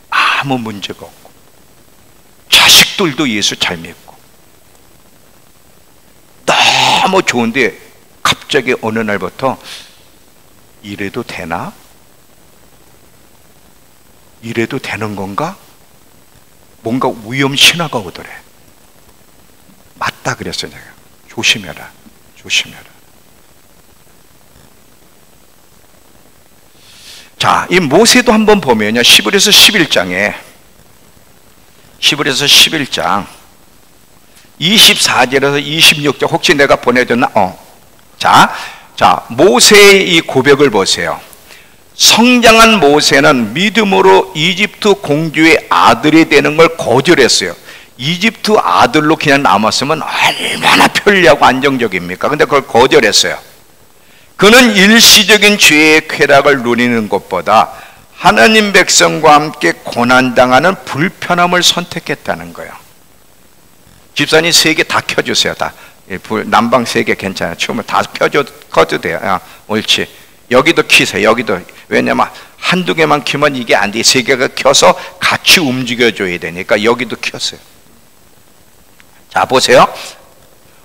아무 문제가 없고 자식들도 예수 잘 믿고 너무 좋은데 갑자기 어느 날부터 이래도 되나? 이래도 되는 건가? 뭔가 위험 신화가 오더래. 맞다 그랬어요. 내가 조심해라, 조심해라. 자, 이 모세도 한번 보면요, 히브리서 11장 24절에서 26절 혹시 내가 보내줬나? 자, 모세의 이 고백을 보세요. 성장한 모세는 믿음으로 이집트 공주의 아들이 되는 걸 거절했어요. 이집트 아들로 그냥 남았으면 얼마나 편리하고 안정적입니까? 근데 그걸 거절했어요. 그는 일시적인 죄의 쾌락을 누리는 것보다 하나님 백성과 함께 고난당하는 불편함을 선택했다는 거예요. 집사님 3개 다 켜주세요. 다 난방 3개 괜찮아요. 처음에 다 켜도 돼요. 옳지. 여기도 키세요. 여기도. 왜냐면 한두 개만 키면 이게 안 돼. 3개가 켜서 같이 움직여줘야 되니까 여기도 켰어요. 자, 보세요.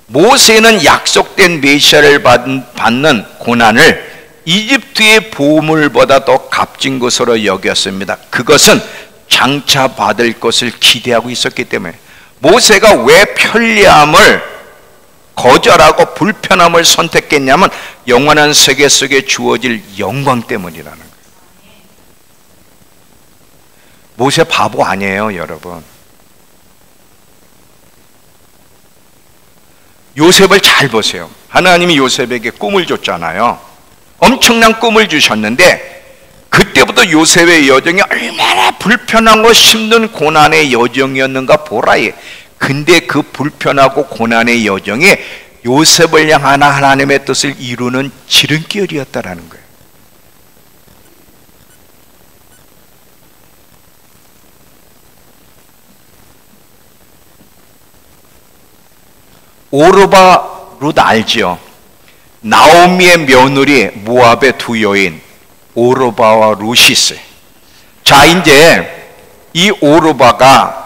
모세는 약속된 메시아를 받는 고난을 이집트의 보물보다 더 값진 것으로 여겼습니다. 그것은 장차 받을 것을 기대하고 있었기 때문에. 모세가 왜 편리함을 거절하고 불편함을 선택했냐면 영원한 세계 속에 주어질 영광 때문이라는 거예요. 모세 바보 아니에요, 여러분. 요셉을 잘 보세요. 하나님이 요셉에게 꿈을 줬잖아요. 엄청난 꿈을 주셨는데 그때부터 요셉의 여정이 얼마나 불편하고 힘든 고난의 여정이었는가 보라. 근데 그 불편하고 고난의 여정이 요셉을 향한 하나님의 뜻을 이루는 지름길이었다라는 거예요. 오르바 룻 알지요? 나오미의 며느리 모압의 2 여인 오르바와 룻이 있어요. 자, 이제 이 오르바가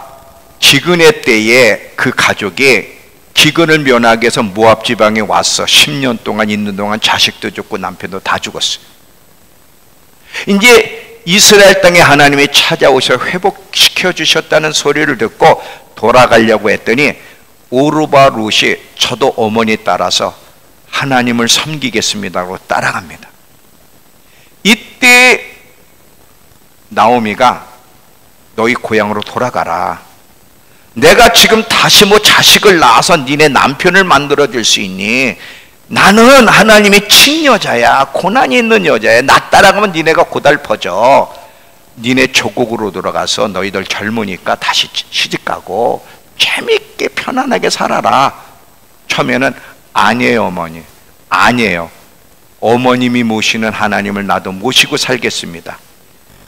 기근의 때에 그 가족이 기근을 면하기 위해서 모압 지방에 왔어. 10년 동안 있는 동안 자식도 죽고 남편도 다 죽었어요. 이제 이스라엘 땅에 하나님이 찾아오셔 회복시켜 주셨다는 소리를 듣고 돌아가려고 했더니 오르바 룻이 저도 어머니 따라서 하나님을 섬기겠습니다라고 따라갑니다. 이때 나오미가 너희 고향으로 돌아가라. 내가 지금 다시 뭐 자식을 낳아서 니네 남편을 만들어줄 수 있니? 나는 하나님의 친여자야. 고난이 있는 여자야. 나 따라가면 니네가 고달퍼져. 니네 조국으로 돌아가서 너희들 젊으니까 다시 시집가고 재밌게 편안하게 살아라. 처음에는 아니에요, 어머니. 아니에요. 어머님이 모시는 하나님을 나도 모시고 살겠습니다.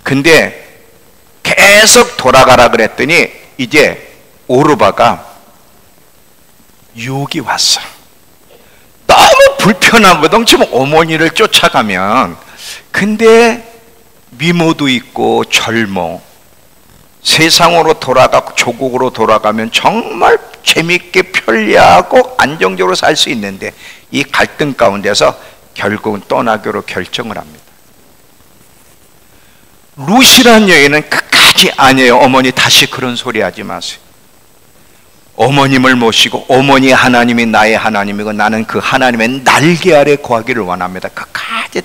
근데 계속 돌아가라 그랬더니 이제 오르바가 유혹이 왔어. 너무 불편하거든, 지금 어머니를 쫓아가면. 근데 미모도 있고 젊어. 세상으로 돌아가고 조국으로 돌아가면 정말 재밌게 편리하고 안정적으로 살 수 있는데 이 갈등 가운데서 결국은 떠나기로 결정을 합니다. 룻이라는 여인은 끝까지 아니에요. 어머니 다시 그런 소리 하지 마세요. 어머님을 모시고 어머니 하나님이 나의 하나님이고 나는 그 하나님의 날개 아래 거하기를 원합니다. 끝까지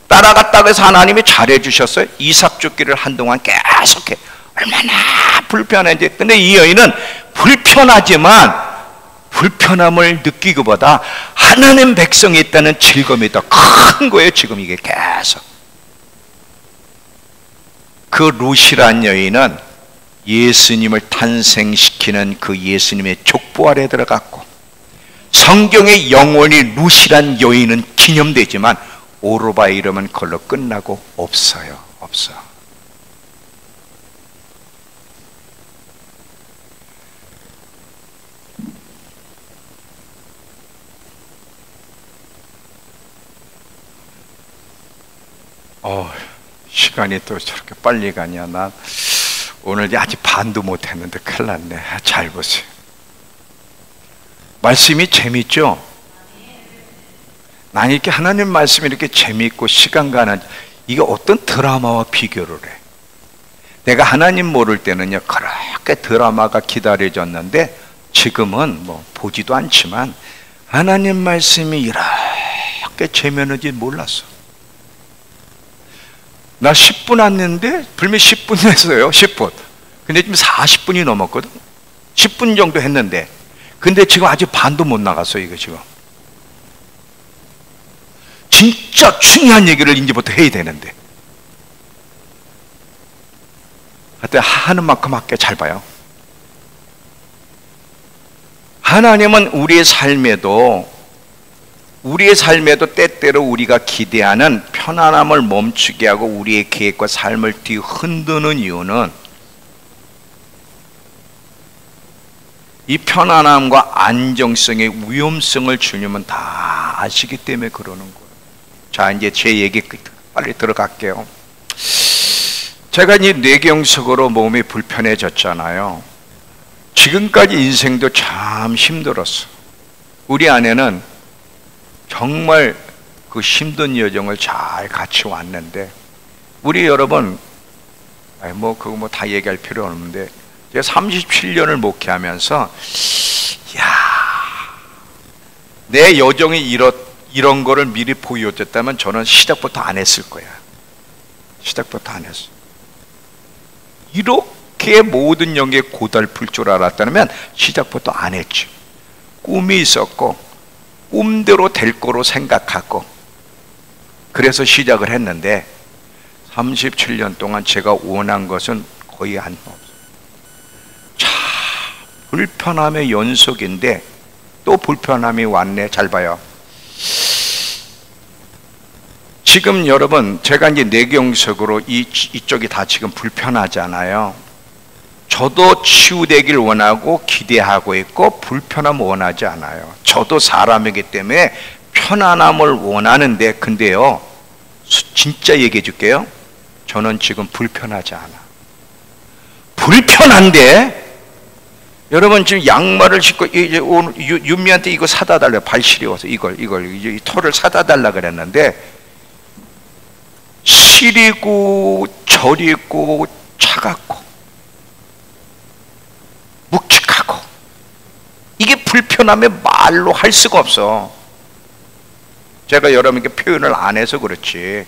따라갔다고 해서 하나님이 잘해주셨어요. 이삭 쫓기를 한동안 계속해. 얼마나 불편한지. 근데 이 여인은 불편하지만 불편함을 느끼기보다 하나님 백성이 있다는 즐거움이 더 큰 거예요. 지금 이게 계속. 그 룻이란 여인은 예수님을 탄생시키는 그 예수님의 족보 아래 들어갔고, 성경에 영원히 룻이란 여인은 기념되지만 오르바의 이름은 그걸로 끝나고 없어요. 없어. 시간이 또 저렇게 빨리 가냐. 나 오늘 아직 반도 못 했는데 큰일 났네. 잘 보세요. 말씀이 재밌죠? 난 이렇게 하나님 말씀이 이렇게 재밌고 시간 가는, 이게 어떤 드라마와 비교를 해. 내가 하나님 모를 때는요 그렇게 드라마가 기다려졌는데 지금은 뭐 보지도 않지만 하나님 말씀이 이렇게 재미있는지 몰랐어. 나 10분 왔는데 불면 10분 했어요. 10분. 근데 지금 40분이 넘었거든. 10분 정도 했는데 근데 지금 아직 반도 못 나갔어요. 이거 지금 진짜 중요한 얘기를 이제부터 해야 되는데 하여튼 하는 만큼 할게. 잘 봐요. 하나님은 우리의 삶에도 때때로 우리가 기대하는 편안함을 멈추게 하고 우리의 계획과 삶을 뒤흔드는 이유는 이 편안함과 안정성의 위험성을 주님은 다 아시기 때문에 그러는 거예요. 자, 이제 제 얘기 빨리 들어갈게요. 제가 이 뇌경색으로 몸이 불편해졌잖아요. 지금까지 인생도 참 힘들었어. 우리 아내는 정말 그 힘든 여정을 잘 같이 왔는데, 우리 여러분, 그거 다 얘기할 필요 없는데, 제가 37년을 목회하면서, 내 여정이 이런 거를 미리 보여줬다면 저는 시작부터 안 했을 거야. 시작부터 안 했어. 이렇게 모든 영역에 고달플 줄 알았다면 시작부터 안 했죠. 꿈이 있었고, 꿈대로 될 거로 생각하고, 그래서 시작을 했는데 37년 동안 제가 원한 것은 거의 안 없어요. 참 불편함의 연속인데 또 불편함이 왔네. 잘 봐요. 지금 여러분, 제가 이제 뇌경색으로 이쪽이 다 지금 불편하잖아요. 저도 치유되길 원하고 기대하고 있고 불편함 원하지 않아요. 저도 사람이기 때문에 편안함을 원하는데, 근데요 진짜 얘기해 줄게요. 저는 지금 불편하지 않아. 불편한데 여러분, 지금 양말을 신고 이제 오늘 윤미한테 이거 사다 달래. 발 시려워서 이걸 이제 이 털을 사다 달라 그랬는데 시리고 저리고 차갑고 묵직하고, 이게 불편함에 말로 할 수가 없어. 제가 여러분께 표현을 안 해서 그렇지.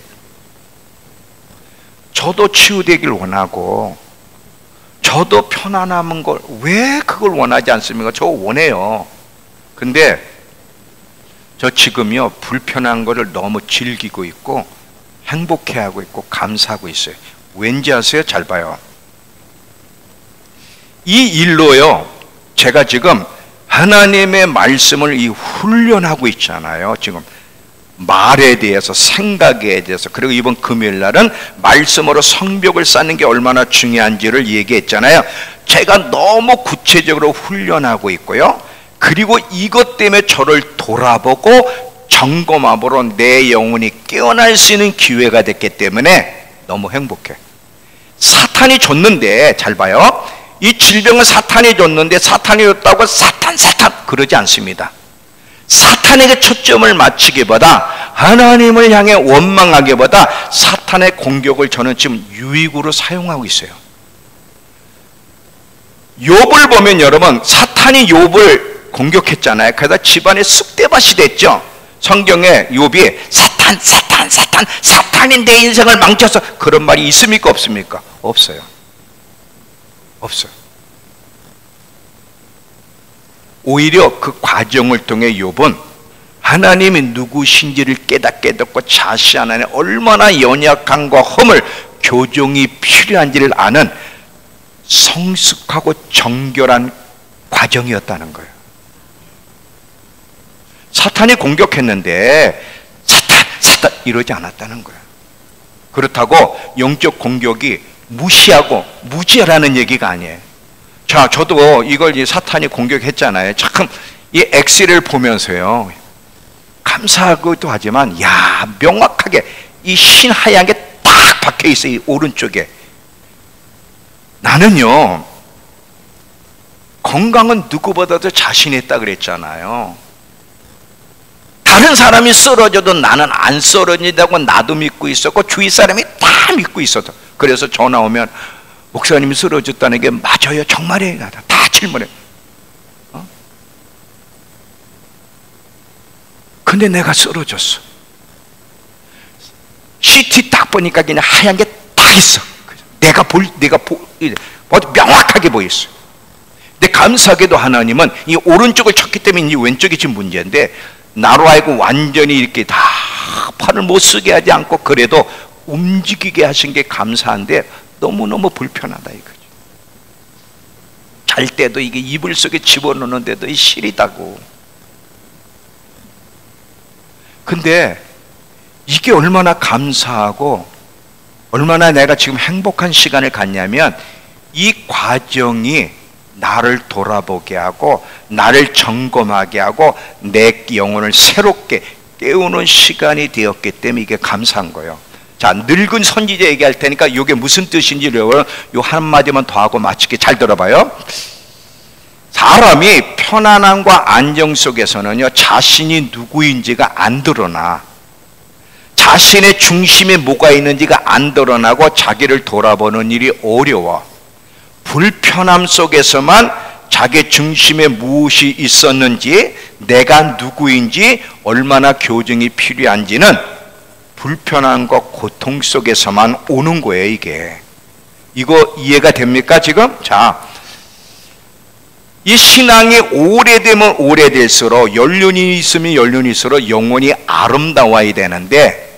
저도 치유되길 원하고 저도 편안함은 걸 왜 그걸 원하지 않습니까? 저 원해요. 근데 저 지금요 불편한 거를 너무 즐기고 있고 행복해하고 있고 감사하고 있어요. 왠지 아세요? 잘 봐요. 이 일로요, 제가 지금 하나님의 말씀을 훈련하고 있잖아요. 지금 말에 대해서, 생각에 대해서. 그리고 이번 금요일 날은 말씀으로 성벽을 쌓는 게 얼마나 중요한지를 얘기했잖아요. 제가 너무 구체적으로 훈련하고 있고요. 그리고 이것 때문에 저를 돌아보고 점검함으로 내 영혼이 깨어날 수 있는 기회가 됐기 때문에 너무 행복해. 사탄이 줬는데, 잘 봐요. 이 질병은 사탄이 줬는데 사탄이 줬다고 사탄 그러지 않습니다. 사탄에게 초점을 맞추기보다 하나님을 향해 원망하기보다 사탄의 공격을 저는 지금 유익으로 사용하고 있어요. 욥을 보면 여러분, 사탄이 욥을 공격했잖아요. 그래서 집안에 쑥대밭이 됐죠. 성경에 욥이 사탄이 내 인생을 망쳐서, 그런 말이 있습니까? 없습니까? 없어요. 없어요. 오히려 그 과정을 통해 욥은 하나님이 누구신지를 깨닫고 자신 안에 얼마나 연약함과 허물, 교정이 필요한지를 아는 성숙하고 정결한 과정이었다는 거예요. 사탄이 공격했는데 사탄 이러지 않았다는 거예요. 그렇다고 영적 공격이 무시하고 무지하라는 얘기가 아니에요. 자, 저도 이걸 사탄이 공격했잖아요. 참 이 엑스를 보면서요, 감사하기도 하지만, 야, 명확하게 이 신하얀 게 딱 박혀 있어요. 이 오른쪽에. 나는요, 건강은 누구보다도 자신 있다 그랬잖아요. 다른 사람이 쓰러져도 나는 안 쓰러진다고 나도 믿고 있었고 주위 사람이 다 믿고 있었어. 그래서 전화 오면 목사님이 쓰러졌다는 게 맞아요? 정말이에요? 다 질문해. 근데 내가 쓰러졌어. CT 딱 보니까 그냥 하얀 게 딱 있어. 내가 명확하게 보였어. 근데 감사하게도 하나님은 이 오른쪽을 쳤기 때문에 이 왼쪽이 지금 문제인데, 나로 하여금 완전히 이렇게 다 팔을 못 쓰게 하지 않고 그래도 움직이게 하신 게 감사한데, 너무너무 불편하다 이거죠. 잘 때도 이게 이불 속에 집어넣는데도 시리다고. 근데 이게 얼마나 감사하고 얼마나 내가 지금 행복한 시간을 갖냐면, 이 과정이 나를 돌아보게 하고 나를 점검하게 하고 내 영혼을 새롭게 깨우는 시간이 되었기 때문에 이게 감사한 거예요. 자, 늙은 선지자 얘기할 테니까 이게 무슨 뜻인지 요 한마디만 더 하고 마치게. 잘 들어봐요. 사람이 편안함과 안정 속에서는요, 자신이 누구인지가 안 드러나. 자신의 중심에 뭐가 있는지가 안 드러나고 자기를 돌아보는 일이 어려워. 불편함 속에서만 자기 중심에 무엇이 있었는지, 내가 누구인지, 얼마나 교정이 필요한지는 불편함과 고통 속에서만 오는 거예요. 이거 이해가 됩니까 지금? 자, 이 신앙이 오래되면 오래될수록, 연륜이 있으면 연륜일수록 영혼이 아름다워야 되는데,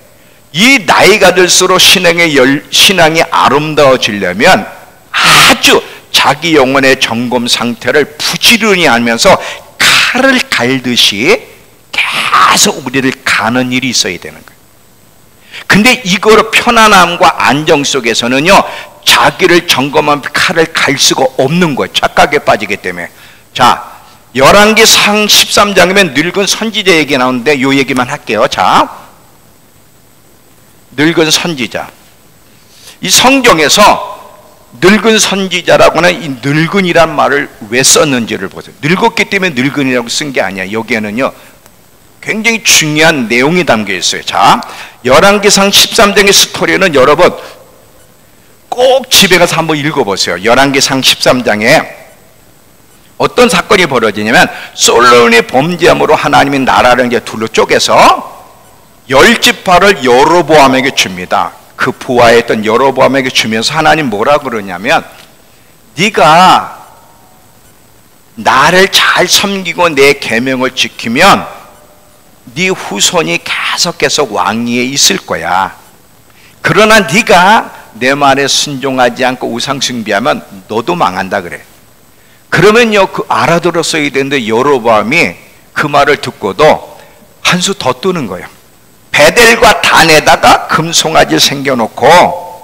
이 나이가 들수록 신앙이 아름다워지려면 아주 자기 영혼의 점검 상태를 부지런히 하면서 칼을 갈듯이 계속 우리를 가는 일이 있어야 되는 거예요. 근데 이거로 편안함과 안정 속에서는요, 자기를 점검한 칼을 갈 수가 없는 거예요. 착각에 빠지기 때문에. 자, 열왕기상 13장이면 늙은 선지자 얘기 나오는데 요 얘기만 할게요. 자, 늙은 선지자. 이 성경에서 늙은 선지자라고는 이 늙은이란 말을 왜 썼는지를 보세요. 늙었기 때문에 늙은이라고 쓴 게 아니야. 여기에는요, 굉장히 중요한 내용이 담겨 있어요. 자, 열왕기상 13장의 스토리는 여러분 꼭 집에 가서 한번 읽어보세요. 열왕기상 13장에 어떤 사건이 벌어지냐면, 솔로몬이 범죄함으로 하나님이 나라를 이제 둘로 쪼개서 10지파를 여로보암에게 줍니다. 그 부하였던 여로보암에게 주면서 하나님 뭐라 그러냐면, 네가 나를 잘 섬기고 내 계명을 지키면 네 후손이 계속 왕위에 있을 거야. 그러나 네가 내 말에 순종하지 않고 우상 숭배하면 너도 망한다 그래. 그러면요, 그 알아들었어야 되는데 여로보암이 그 말을 듣고도 한 수 더 뜨는 거예요. 베델과 단에다가 금송아지를 생겨놓고,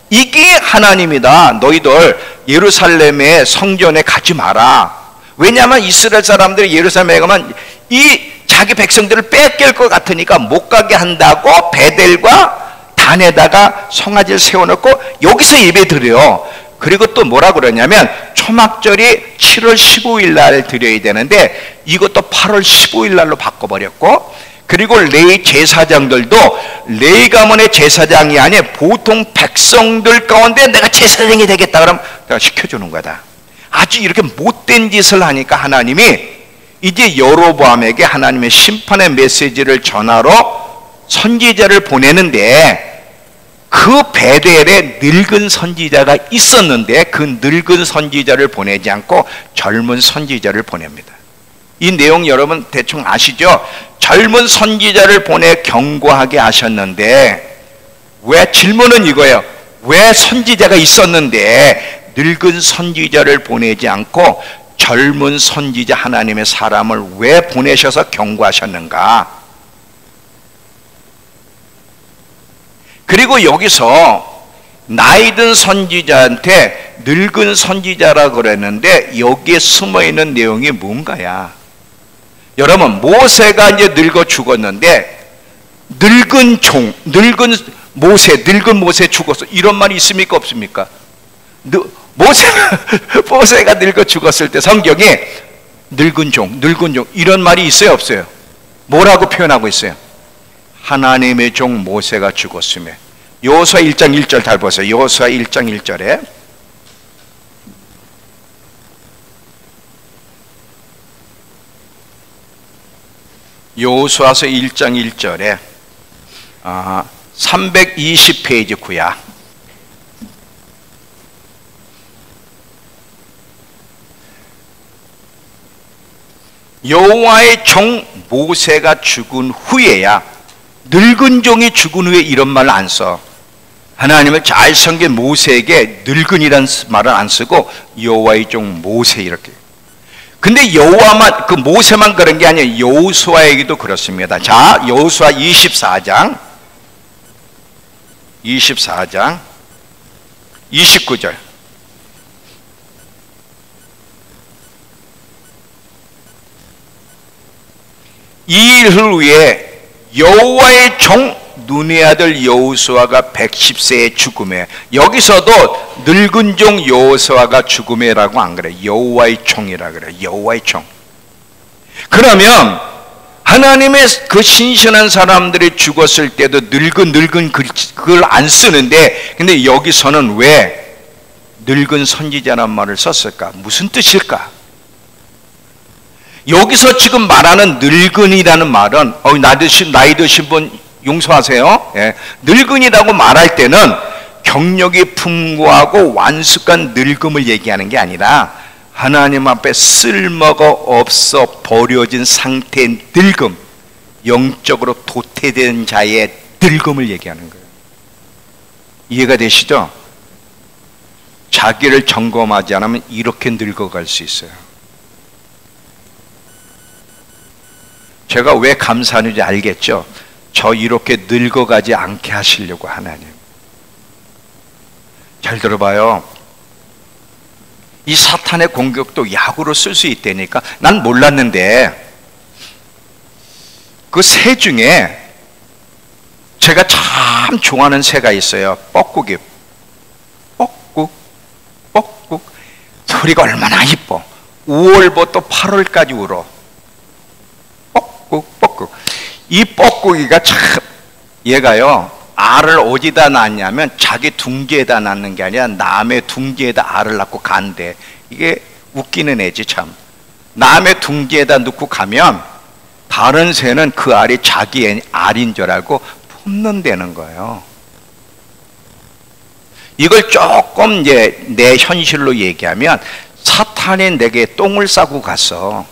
이게 하나님이다. 너희들 예루살렘의 성전에 가지 마라. 왜냐하면 이스라엘 사람들이 예루살렘에 가면 이 자기 백성들을 뺏길 것 같으니까 못 가게 한다고 베델과 단에다가 송아지를 세워놓고 여기서 예배 드려요. 그리고 또 뭐라 그러냐면 초막절이 7월 15일 날 드려야 되는데 이것도 8월 15일 날로 바꿔버렸고, 그리고 레위 제사장들도 레위 가문의 제사장이 아닌 보통 백성들 가운데 내가 제사장이 되겠다 그러면 내가 시켜주는 거다. 아주 이렇게 못된 짓을 하니까 하나님이 이제 여로보암에게 하나님의 심판의 메시지를 전하러 선지자를 보내는데, 그 베델에 늙은 선지자가 있었는데 그 늙은 선지자를 보내지 않고 젊은 선지자를 보냅니다. 이 내용 여러분 대충 아시죠? 젊은 선지자를 보내 경고하게 하셨는데, 왜, 질문은 이거예요. 왜 선지자가 있었는데 늙은 선지자를 보내지 않고 젊은 선지자 하나님의 사람을 왜 보내셔서 경고하셨는가? 그리고 여기서 나이든 선지자한테 늙은 선지자라 그랬는데 여기에 숨어있는 내용이 뭔가야? 여러분, 모세가 이제 늙어 죽었는데 늙은 모세 죽었어, 이런 말이 있습니까 없습니까? 모세가 늙어 죽었을 때 성경에 늙은 종 이런 말이 있어요 없어요? 뭐라고 표현하고 있어요? 하나님의 종 모세가 죽었으며. 여호수아 1장 1절 잘 보세요. 여호수아 1장 1절에 여호수아서 1장 1절에 320페이지 구야. 여호와의 종 모세가 죽은 후에야, 늙은 종이 죽은 후에 이런 말을 안 써. 하나님을 잘 섬긴 모세에게 늙은이란 말을 안 쓰고 여호와의 종 모세 이렇게. 근데 여호와만, 그 모세만 그런 게 아니에요. 여호수아에게도 그렇습니다. 자, 여호수아 24장 29절. 이 일 후에 여호와의 종 눈의 아들 여호수아가 110세에 죽음에, 여기서도 늙은 종 여호수아가 죽음에라고 안 그래. 여호와의 종이라 그래. 여호와의 종. 그러면 하나님의 그 신실한 사람들이 죽었을 때도 늙은 그걸 안 쓰는데, 근데 여기서는 왜 늙은 선지자란 말을 썼을까? 무슨 뜻일까? 여기서 지금 말하는 늙은이라는 말은 나이 드신 분 용서하세요. 예. 늙은이라고 말할 때는 경력이 풍부하고 완숙한 늙음을 얘기하는 게 아니라 하나님 앞에 쓸모가 없어 버려진 상태의 늙음, 영적으로 도태된 자의 늙음을 얘기하는 거예요. 이해가 되시죠? 자기를 점검하지 않으면 이렇게 늙어갈 수 있어요. 제가 왜 감사하는지 알겠죠? 저 이렇게 늙어가지 않게 하시려고 하나님. 잘 들어봐요. 이 사탄의 공격도 약으로 쓸 수 있다니까. 난 몰랐는데 그 새 중에 제가 참 좋아하는 새가 있어요. 뻐꾸기. 뻐꾹. 소리가 얼마나 이뻐. 5월부터 8월까지 울어. 뻐꾹. 이 뻐꾸기가 참, 얘가요, 알을 어디다 낳냐면 자기 둥지에다 낳는 게 아니라 남의 둥지에다 알을 낳고 간대. 이게 웃기는 애지 참. 남의 둥지에다 넣고 가면 다른 새는 그 알이 자기 알인 줄 알고 품는다는 거예요. 이걸 조금 이제 내 현실로 얘기하면, 사탄이 내게 똥을 싸고 갔어.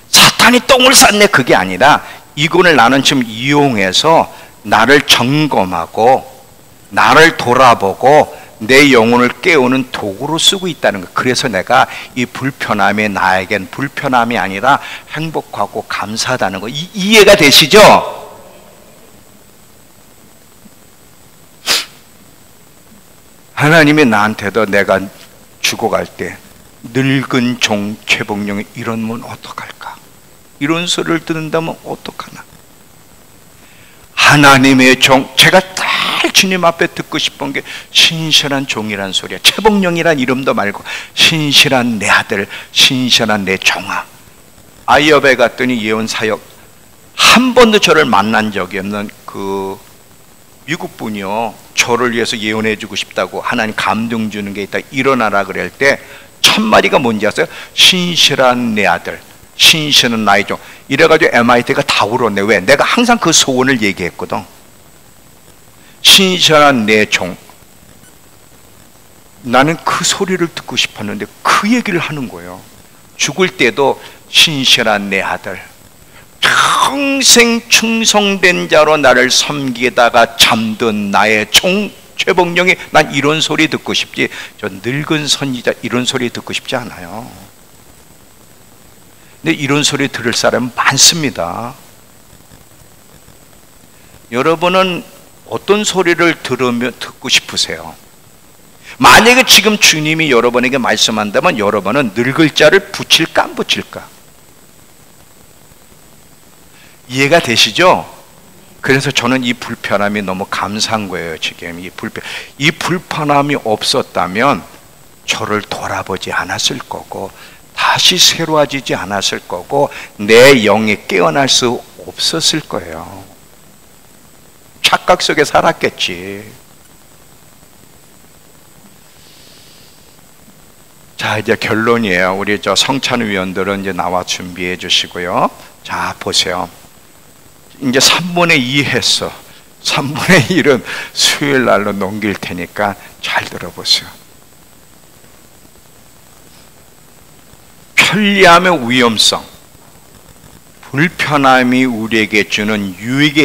사탄이 똥을 쌌네, 그게 아니라 이거를 나는 지금 이용해서 나를 점검하고 나를 돌아보고 내 영혼을 깨우는 도구로 쓰고 있다는 거. 그래서 내가 이 불편함이 나에겐 불편함이 아니라 행복하고 감사하다는 거. 이해가 되시죠? 하나님이 나한테도 내가 죽어갈 때 늙은 종 최복령이 이러면 어떡할까? 이런 소리를 듣는다면 어떡하나? 하나님의 종, 제가 딱 주님 앞에 듣고 싶은 게 신실한 종이란 소리야. 최복령이란 이름도 말고 신실한 내 아들, 신실한 내 종아. 아이업에 갔더니 예언 사역 한 번도 저를 만난 적이 없는 그 미국 분이요, 저를 위해서 예언해 주고 싶다고 하나님 감동 주는 게 있다, 일어나라 그럴 때 첫 마디가 뭔지 아세요? 신실한 내 아들, 신실한 나의 종. 이래가지고 MIT가 다 울었네. 왜? 내가 항상 그 소원을 얘기했거든. 신실한 내 종. 나는 그 소리를 듣고 싶었는데 그 얘기를 하는 거예요. 죽을 때도 신실한 내 아들, 평생 충성된 자로 나를 섬기다가 잠든 나의 종 최복령이, 난 이런 소리 듣고 싶지, 저 늙은 선지자 이런 소리 듣고 싶지 않아요. 근데 이런 소리 들을 사람은 많습니다. 여러분은 어떤 소리를 듣고 싶으세요? 만약에 지금 주님이 여러분에게 말씀한다면 여러분은 늙을 자를 붙일까 안 붙일까? 이해가 되시죠? 그래서 저는 이 불편함이 너무 감사한 거예요. 지금 이 불편함이 없었다면 저를 돌아보지 않았을 거고 다시 새로워지지 않았을 거고 내 영이 깨어날 수 없었을 거예요. 착각 속에 살았겠지. 자, 이제 결론이에요. 우리 저 성찬 위원들은 이제 나와 준비해 주시고요. 자, 보세요. 이제 3분의 2 했어. 3분의 1은 수요일 날로 넘길 테니까 잘 들어보세요. 편리함의 위험성, 불편함이 우리에게 주는 유익의